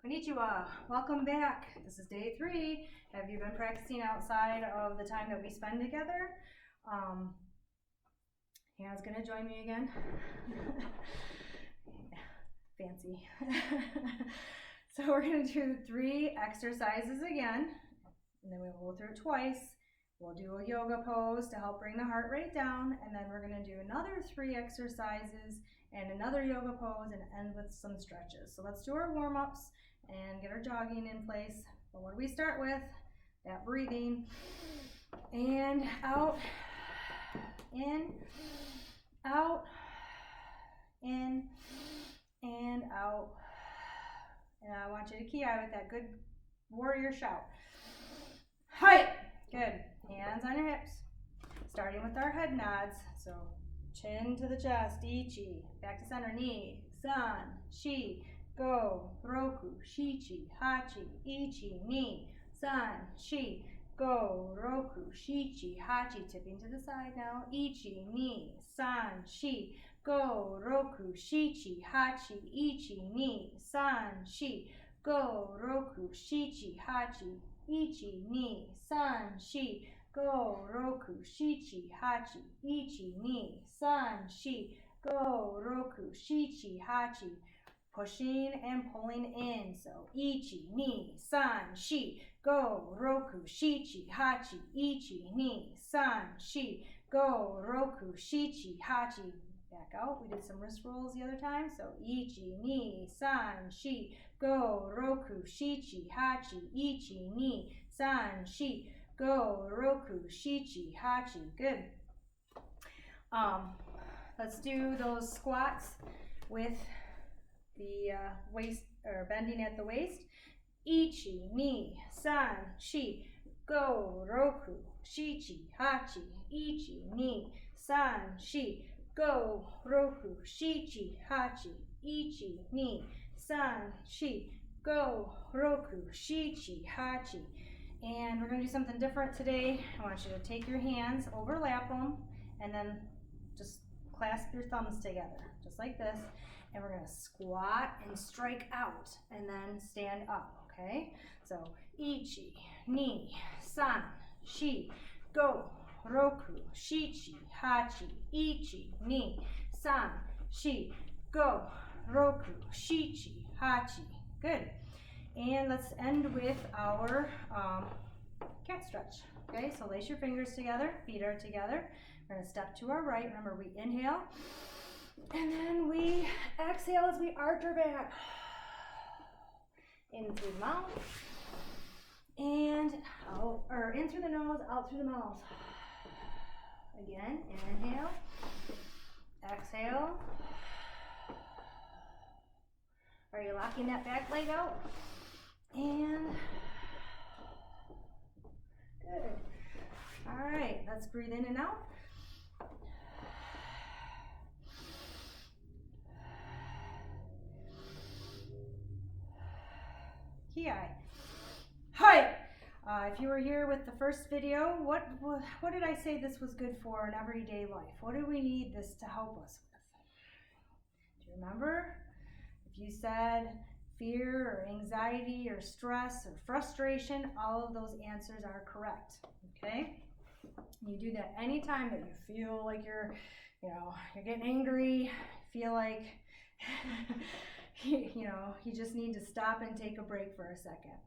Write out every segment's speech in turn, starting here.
Konnichiwa, welcome back. This is day 3. Have you been practicing outside of the time that we spend together? Hannah's gonna join me again. Fancy. So we're gonna do 3 exercises again, and then we'll go through it twice. We'll do a yoga pose to help bring the heart rate down, and then we're gonna do another 3 exercises and another yoga pose and end with some stretches. So let's do our warm-ups and get our jogging in place. But what do we start with? That breathing. And out, in, out, in, and out. And I want you to key eye with that good warrior shout. Hi! Good. Hands on your hips. Starting with our head nods. So chin to the chest, ichi. Back to center, ni, san, shi, go, roku, shichi, hachi, ichi, ni, san, shi, go, roku, shichi, hachi. Tipping to the side now. Ichi, ni, san, shi, go, roku, shichi, hachi, ichi, ni, san, shi, go, roku, shichi, hachi, ichi, ni, san, shi, go, roku, shichi, hachi, ichi, ni, san, shi, go, roku, shichi, hachi. Pushing and pulling in. So ichi, ni, san, shi, go, roku, shichi, hachi, ichi, ni, san, shi, go, roku, shichi, hachi. Back out. We did some wrist rolls the other time. So ichi, ni, san, shi, go, roku, shichi, hachi, ichi, ni, san, shi, go, roku, shichi, hachi. Good. Let's do those squats with the waist, or bending at the waist. Ichi, ni, san, shi, go, roku, shichi, hachi, ichi, ni, san, shi, go, roku, shichi, hachi, ichi, ni, san, shi, go, roku, shichi, hachi. And we're going to do something different today. I want you to take your hands, overlap them, and then just clasp your thumbs together, just like this. And we're going to squat and strike out, and then stand up, okay? So, ichi, ni, san, shi, go, roku, shichi, hachi, ichi, ni, san, shi, go, roku, shichi, hachi. Good. And let's end with our cat stretch. Okay, so lace your fingers together, feet are together. We're going to step to our right. Remember, we inhale, and then we exhale as we arch our back. In through the mouth, and out, or in through the nose, out through the mouth. Again, inhale, exhale. Are you locking that back leg out? And good. All right, let's breathe in and out. Ki. Hi. If you were here with the first video, what did I say this was good for in everyday life? What do we need this to help us with? Do you remember? If you said fear or anxiety or stress or frustration, all of those answers are correct, okay? You do that anytime that you feel like you're getting angry, feel like, you just need to stop and take a break for a second.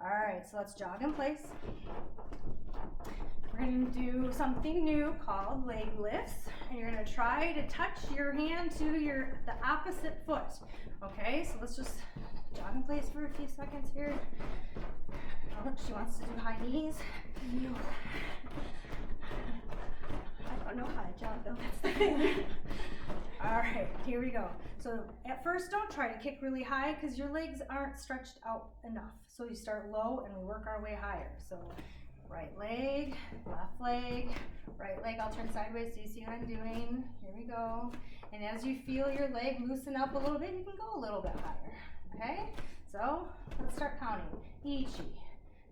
All right, so let's jog in place. We're going to do something new called leg lifts, and you're going to try to touch your hand to the opposite foot. Okay, so let's just jog in place for a few seconds here. Oh, she wants to do high knees. I don't know how to jog though. That's the thing. All right, here we go. So at first, don't try to kick really high because your legs aren't stretched out enough. So you start low and we work our way higher. So right leg, right leg. I'll turn sideways so you see what I'm doing. Here we go. And as you feel your leg loosen up a little bit, you can go a little bit higher. Okay? So let's start counting. Ichi,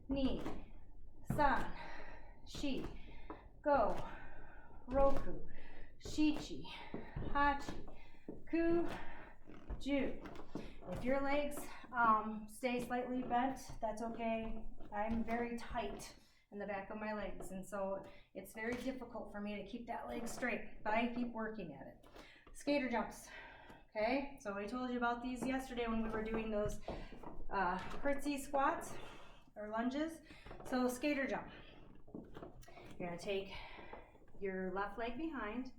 ni, san, shi, go, roku, shichi, hachi, ku, Ju. If your legs stay slightly bent, that's okay. I'm very tight in the back of my legs, and so it's very difficult for me to keep that leg straight, but I keep working at it. Skater jumps. Okay, so I told you about these yesterday when we were doing those curtsy squats or lunges. So skater jump. You're gonna take your left leg behind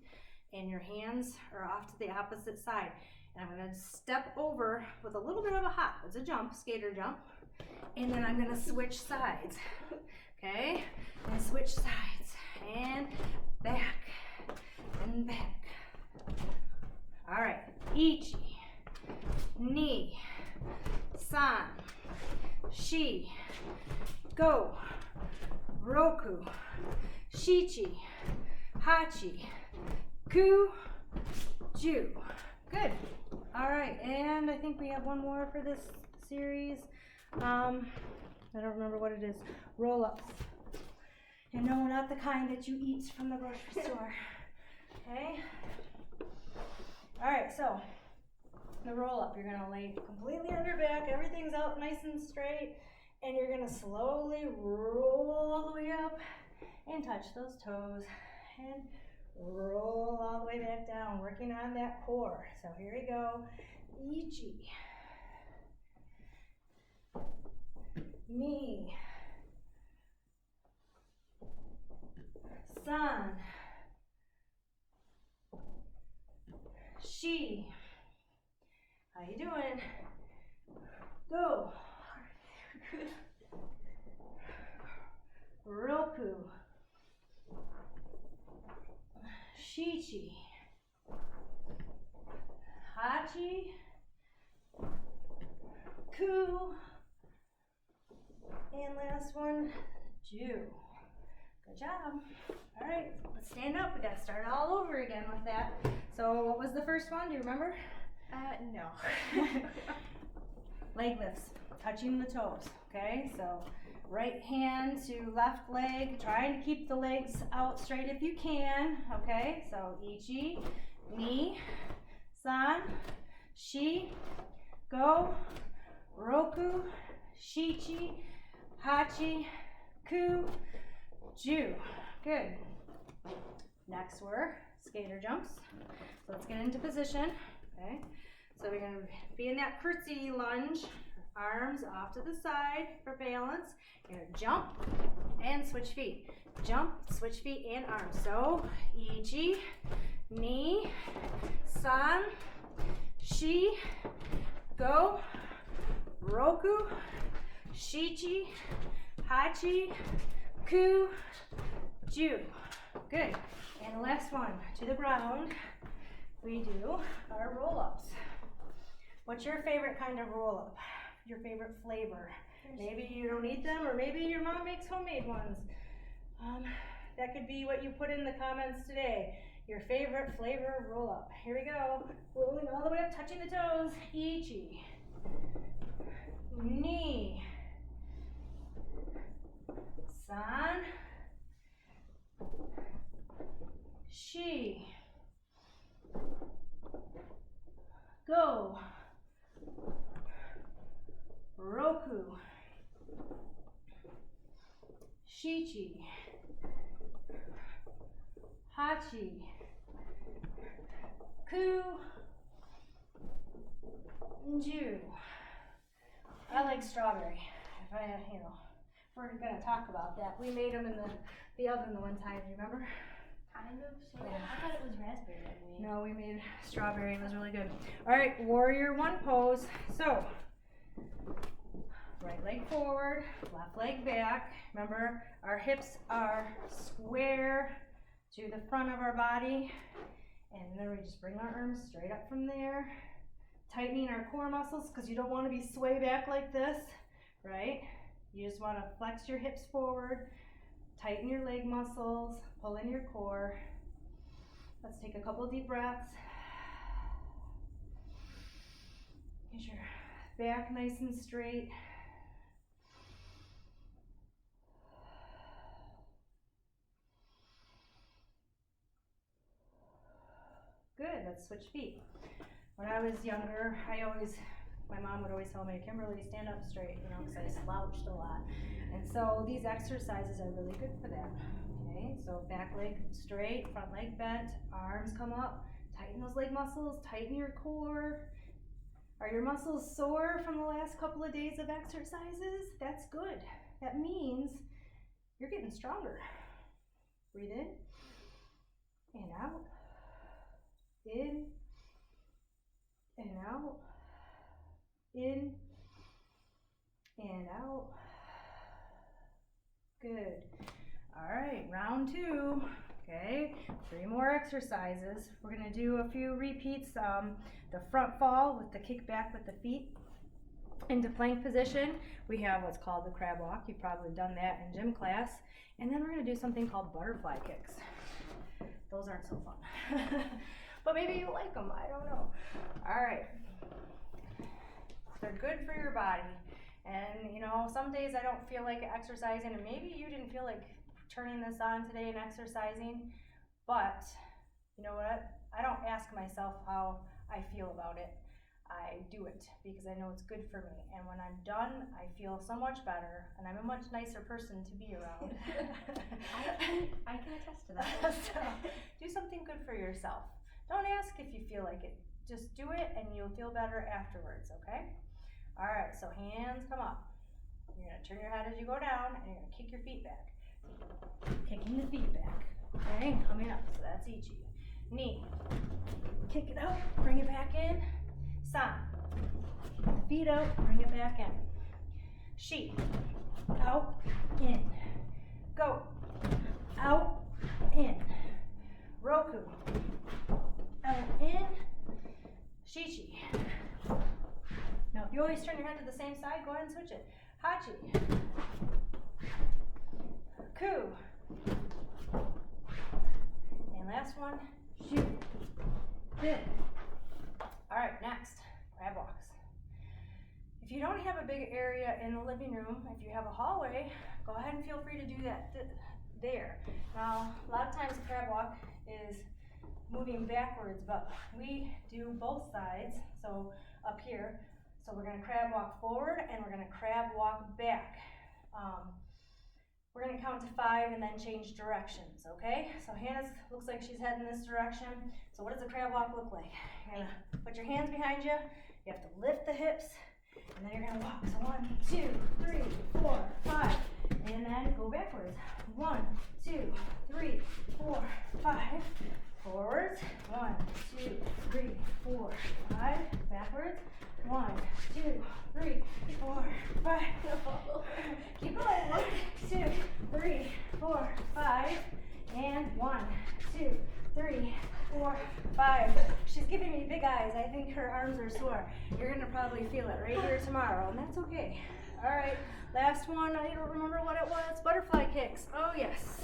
and your hands are off to the opposite side. And I'm gonna step over with a little bit of a hop. It's a jump, skater jump. And then I'm gonna switch sides. Okay, and switch sides and back and back. All right, ichi, ni, san, shi, go, roku, shichi, hachi, ku, ju. Good. All right, and I think we have one more for this series. I don't remember what it is. Roll-ups. And no, not the kind that you eat from the grocery store. Okay? All right, so the roll-up, you're gonna lay completely on your back, everything's out nice and straight, and you're gonna slowly roll all the way up and touch those toes and roll all the way back down, working on that core. So here we go. Ichi, ni, san, shi. How you doing? Go. Roku. Shichi. Hachi. Ku. And last one, Ju. Good job. All right, let's stand up. We got to start all over again with that. So what was the first one? Do you remember? No. Leg lifts, touching the toes. Okay, so right hand to left leg, trying to keep the legs out straight if you can. Okay, so ichi, ni, san, shi, go, roku, shichi, hachi, ku, ju. Good. Next were skater jumps. So let's get into position. Okay. So we're going to be in that curtsy lunge. Arms off to the side for balance. You're going to jump and switch feet. Jump, switch feet, and arms. So ichi, ni, san, shi, go, roku, shichi, hachi, ku, ju. Good. And the last one, to the ground, we do our roll-ups. What's your favorite kind of roll-up? Your favorite flavor? Maybe you don't eat them, or maybe your mom makes homemade ones. That could be what you put in the comments today. Your favorite flavor of roll-up. Here we go. Rolling all the way up, touching the toes. Ichi, ni, san, shi, go, roku, shichi, hachi, ku, ju. I like strawberry. If I, if we're gonna talk about that. We made them in the oven the one time. Do you remember? Kind of, sort of. Yeah. I thought it was raspberry. No, we made strawberry. It was really good. All right, warrior one pose. So, right leg forward, left leg back. Remember, our hips are square to the front of our body. And then we just bring our arms straight up from there. Tightening our core muscles because you don't want to be sway back like this, right? You just want to flex your hips forward, tighten your leg muscles, pull in your core. Let's take a couple deep breaths. Get your back nice and straight. Good, let's switch feet. when I was younger, my mom would always tell me, Kimberly, stand up straight, you know, because I slouched a lot. And so these exercises are really good for that. Okay, so back leg straight, front leg bent, arms come up, tighten those leg muscles, tighten your core. Are your muscles sore from the last couple of days of exercises? That's good. That means you're getting stronger. Breathe in and out, in and out, in and out. Good. All right, round 2. Okay, 3 more exercises. We're gonna do a few repeats. The front fall with the kick back with the feet into plank position. We have what's called the crab walk. You've probably done that in gym class. And then we're gonna do something called butterfly kicks. Those aren't so fun, but maybe you like them, I don't know. All right, they're good for your body. And you know, some days I don't feel like exercising, and maybe you didn't feel like turning this on today and exercising, but you know what? I don't ask myself how I feel about it. I do it because I know it's good for me. And when I'm done, I feel so much better, and I'm a much nicer person to be around. I can attest to that. So, do something good for yourself. Don't ask if you feel like it. Just do it, and you'll feel better afterwards, okay? All right, so hands come up. You're gonna turn your head as you go down, and you're gonna kick your feet back. Kicking the feet back, okay? Coming up, so that's Ichi. Knee, kick it out, bring it back in. San, kick the feet out, bring it back in. Shi, out, in. Go, out, in. Roku, out, in. Shichi. Now, if you always turn your head to the same side, go ahead and switch it. Hachi. Ku. And last one, Shu. Good. All right, next, crab walks. If you don't have a big area in the living room, if you have a hallway, go ahead and feel free to do that there. Now, a lot of times a crab walk is moving backwards, but we do both sides, so up here. So we're gonna crab walk forward and we're gonna crab walk back. We're gonna count to 5 and then change directions, okay? So Hannah looks like she's heading this direction. So what does a crab walk look like? You're gonna put your hands behind you. You have to lift the hips, and then you're gonna walk. So 1, 2, 3, 4, 5, and then go backwards. 1, 2, 3, 4, 5. Forwards. 1, 2, 3, 4, 5. Backwards. 1, 2, 3, 4, 5. Keep going. 1, 2, 3, 4, 5. And 1, 2, 3, 4, 5. She's giving me big eyes. I think her arms are sore. You're gonna probably feel it right here tomorrow, and that's okay. All right, last one. I don't remember what it was. Butterfly kicks. Oh yes,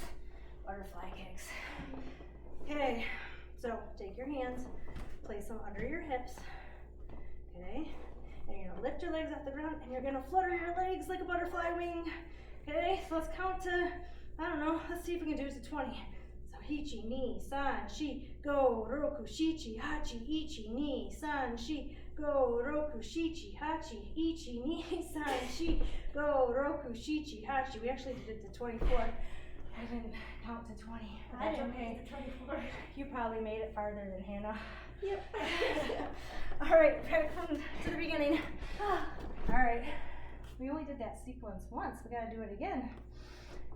butterfly kicks. Okay, so take your hands, place them under your hips. Okay, and you're gonna lift your legs off the ground, and you're gonna flutter your legs like a butterfly wing. Okay, so let's count to, I don't know, let's see if we can do it to 20. So Hichi, ni, san, shi, go, roku, shichi, hachi, ichi, ni, san, shi, go, roku, shichi, hachi, ichi, ni, san, shi, go, roku, shichi, hachi. We actually did it to 24. I didn't count to 20. But that's okay. 24. You probably made it farther than Hannah. Yep. All right, back from to the beginning. All right, we only did that sequence once. We gotta do it again.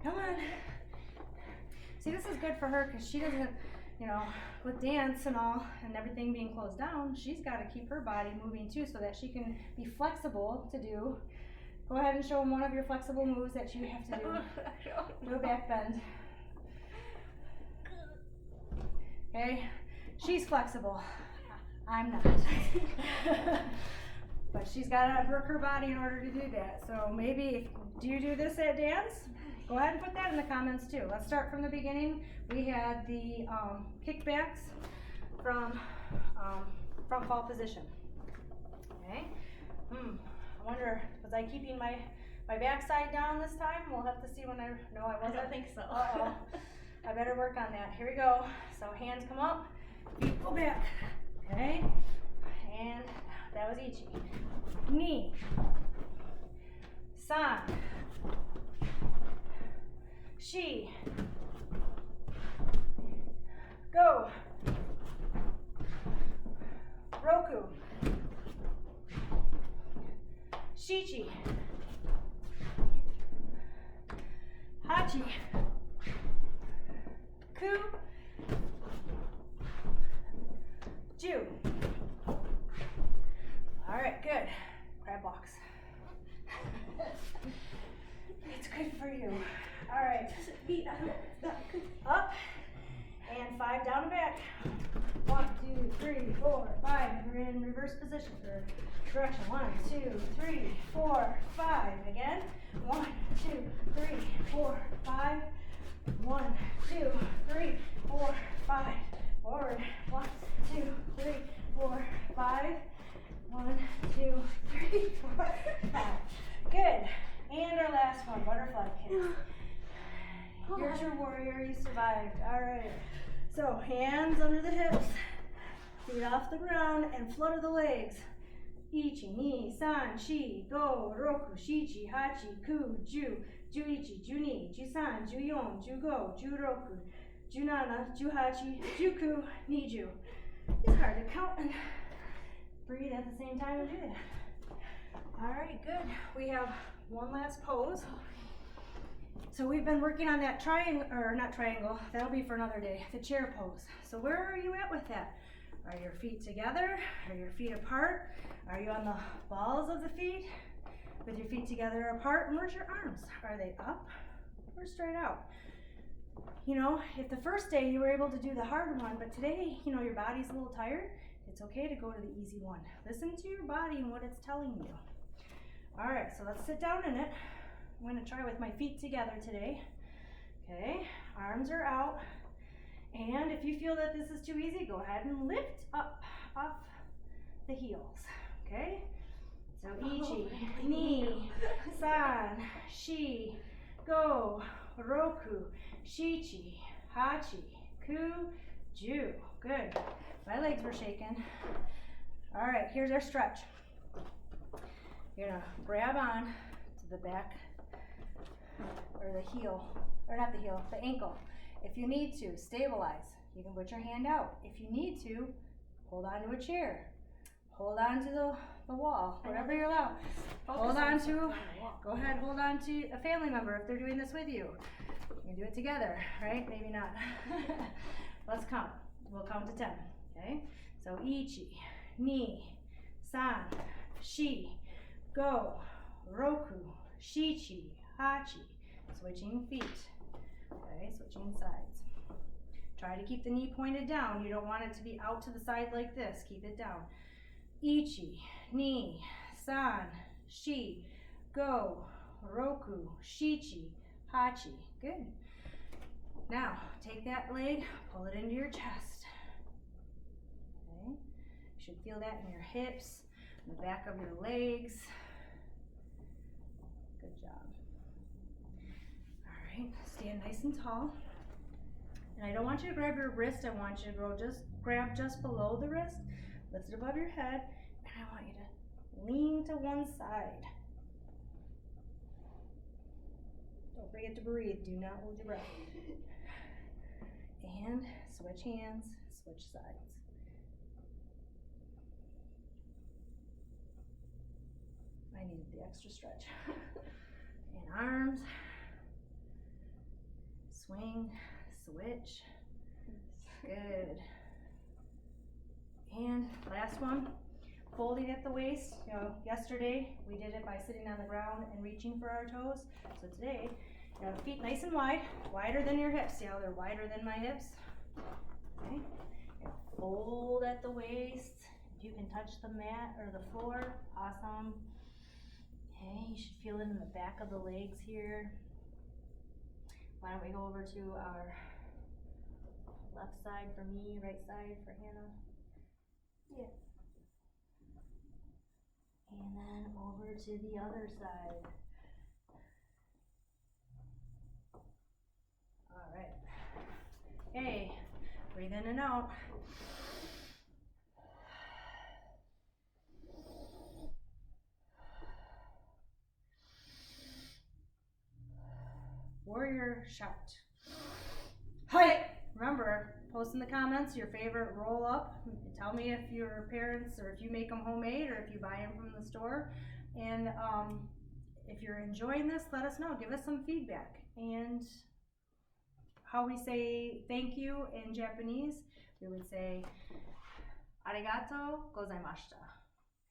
Come on. See, this is good for her because she doesn't, you know, with dance and all and everything being closed down, she's got to keep her body moving too so that she can be flexible to do. Go ahead and show them one of your flexible moves that you have to do. Do a back bend. Okay, she's flexible. I'm not. But she's got to work her body in order to do that. So maybe, do you do this at dance? Go ahead and put that in the comments too. Let's start from the beginning. We had the kickbacks from front fall position. Okay. I wonder, was I keeping my backside down this time? We'll have to see when I wasn't. I don't think so. Uh-oh. I better work on that. Here we go. So hands come up, feet go back. Okay. was ichi. Ni, san, shi, go, roku, shichi, hachi, ku, ju. All right, good. Crab box. It's good for you. All right. Up and 5 down and back. 1, 2, 3, 4, 5. You're in reverse position or direction. 1, 2, 3, 4, 5. Again. 1, 2, 3, 4, 5. 1, 2, 3, 4, 5. Forward. 1, 2, 3, 4, 5. 1, 2, 3, 4, 5. Good. And our last one, butterfly kiss. Here's your warrior, you survived. All right. So hands under the hips, feet off the ground, and flutter the legs. Ichi, ni, san, shi, go, roku, shichi, hachi, ku, ju, juichi, juni, jusan, juyon, jugo, juroku, junana, juhachi, juku, niju. It's hard to count and breathe at the same time and do that. All right, good. We have one last pose. So we've been working on that triangle, or not triangle, that'll be for another day, the chair pose. So where are you at with that? Are your feet together? Are your feet apart? Are you on the balls of the feet with your feet together apart? And where's your arms? Are they up or straight out? You know, if the first day you were able to do the hard one, but today, you know, your body's a little tired, it's okay to go to the easy one. Listen to your body and what it's telling you. All right, so let's sit down in it. I'm going to try with my feet together today. Okay, arms are out. And if you feel that this is too easy, go ahead and lift up off the heels. Okay, so ichi, ni, san, shi, go, roku, shichi, hachi, ku, ju. Good. My legs were shaking. All right, here's our stretch. You're gonna grab on to the back or the heel, or not the heel, the ankle. If you need to, stabilize. You can put your hand out. If you need to, hold on to a chair. Hold on to the wall, whatever you're allowed. Hold on to, go ahead, hold on to a family member if they're doing this with you. You can do it together, right? Maybe not. Let's count. We'll count to 10, okay? So ichi, ni, san, shi, go, roku, shichi, hachi. Switching feet, okay? Switching sides. Try to keep the knee pointed down. You don't want it to be out to the side like this. Keep it down. Ichi, ni, san, shi, go, roku, shichi, hachi. Good. Now, take that leg, pull it into your chest. Okay? You should feel that in your hips, in the back of your legs. Good job. All right, stand nice and tall. And I don't want you to grab your wrist, I want you to grab just below the wrist, lift it above your head, and I want you to lean to one side. Don't forget to breathe, do not hold your breath. And switch hands, switch sides. I needed the extra stretch. And arms, swing, switch. Good. And last one, folding at the waist. You know, yesterday we did it by sitting on the ground and reaching for our toes. So today, you know, feet nice and wide, wider than your hips. See how they're wider than my hips? Okay. And fold at the waist. If you can touch the mat or the floor, awesome. Okay, you should feel it in the back of the legs here. Why don't we go over to our left side for me, right side for Hannah? Yeah. And then over to the other side. All right. Okay, breathe in and out. warrior shout. Hi! Remember, post in the comments your favorite roll up. Tell me if your parents or if you make them homemade or if you buy them from the store. And if you're enjoying this, let us know. Give us some feedback. And how we say thank you in Japanese, we would say arigato gozaimashita.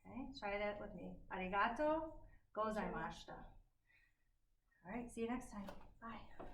Okay, try that with me. Arigato gozaimashita. All right, see you next time. Bye.